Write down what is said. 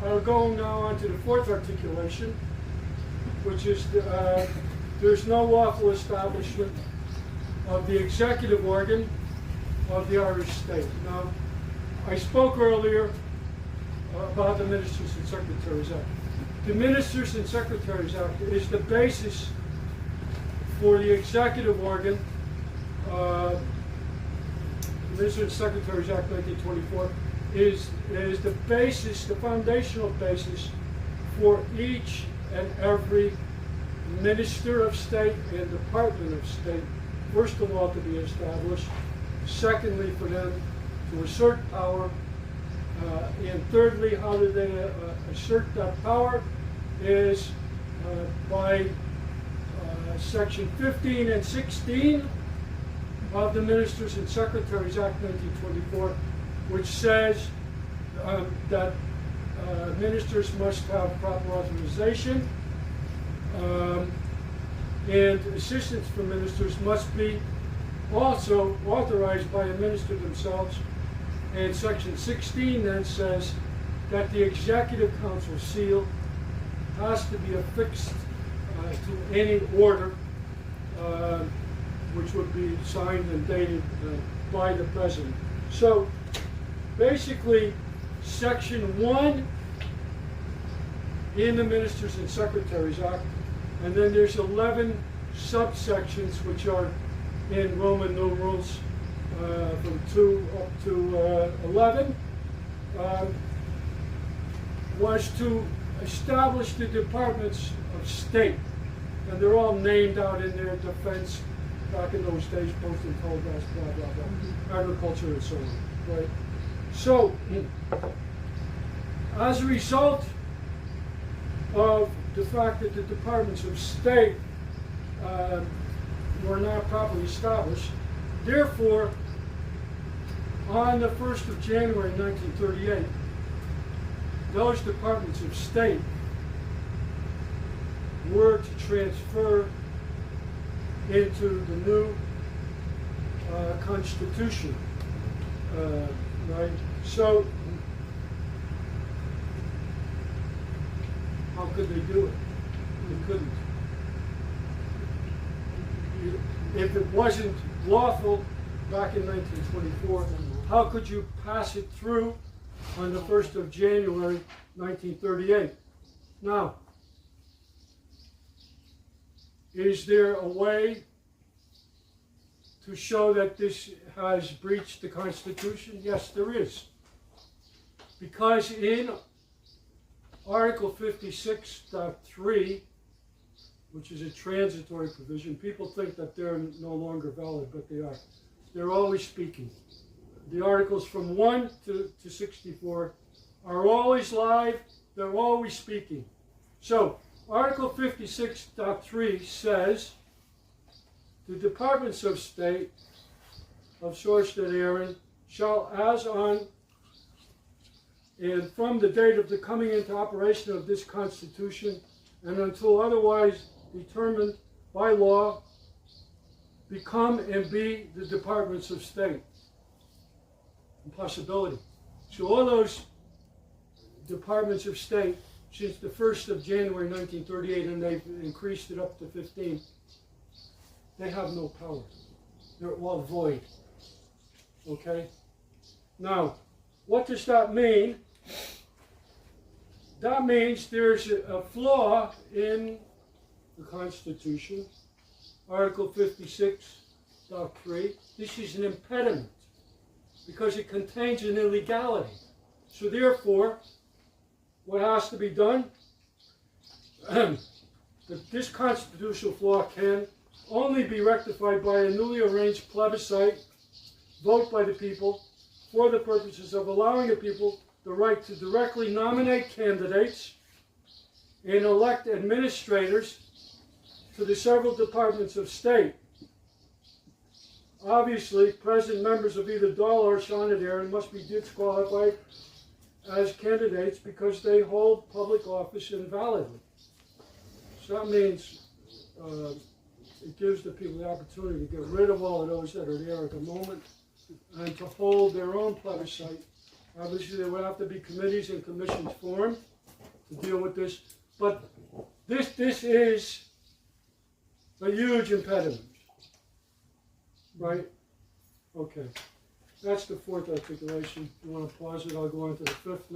I'll go now on to the fourth articulation, which is there's no lawful establishment of the executive organ of the Irish state. Now, I spoke earlier about the Ministers and Secretaries Act. The Ministers and Secretaries Act is the basis for the executive organ. The Ministers and Secretaries Act 1924 is the basis, the foundational basis for each and every Minister of State and Department of State, first of all, to be established, secondly, for them to assert power, and thirdly, how do they assert that power is by Section 15 and 16 of the Ministers and Secretaries Act 1924, which says that ministers must have proper authorization, and assistants for ministers must be also authorized by the minister themselves. And Section 16 then says that the Executive Council seal has to be affixed to any order, which would be signed and dated by the President. So basically, Section 1 in the Ministers and Secretaries Act, and then there's 11 subsections which are in Roman numerals from 2 up to 11, was to establish the departments of state. And they're all named out in their defense, back in those days, post and telegraphs, blah, blah, blah, agriculture and so on, right? So, as a result of the fact that the departments of state were not properly established, therefore, on the 1st of January 1938, those departments of state were to transfer into the new Constitution, right? So, how could they do it? They couldn't. If it wasn't lawful back in 1924, how could you pass it through on the 1st of January 1938? Now, is there a way to show that this has breached the Constitution? Yes, there is. Because in Article 56.3, which is a transitory provision, people think that they're no longer valid, but they are. They're always speaking. The articles from 1 to 64 are always live, they're always speaking. So, Article 56.3 says, the departments of state of source that Eire shall, as on and from the date of the coming into operation of this Constitution and until otherwise determined by law, become and be the departments of state. Impossibility. So all those departments of state, since the 1st of January 1938, and they've increased it up to 15, they have no power. They're all void. Okay? Now, what does that mean? That means there's a flaw in the Constitution, Article 56.3. This is an impediment because it contains an illegality. So therefore, what has to be done? This constitutional flaw can only be rectified by a newly arranged plebiscite, vote by the people, for the purposes of allowing the people the right to directly nominate candidates and elect administrators to the several departments of state. Obviously, present members of either Dáil or Seanad Éireann must be disqualified as candidates because they hold public office invalidly. So that means it gives the people the opportunity to get rid of all of those that are there at the moment and to hold their own plebiscite Obviously, there will have to be committees and commissions formed to deal with this. But this is a huge impediment. Right? Okay. That's the fourth articulation. If you want to pause it, I'll go on to the fifth.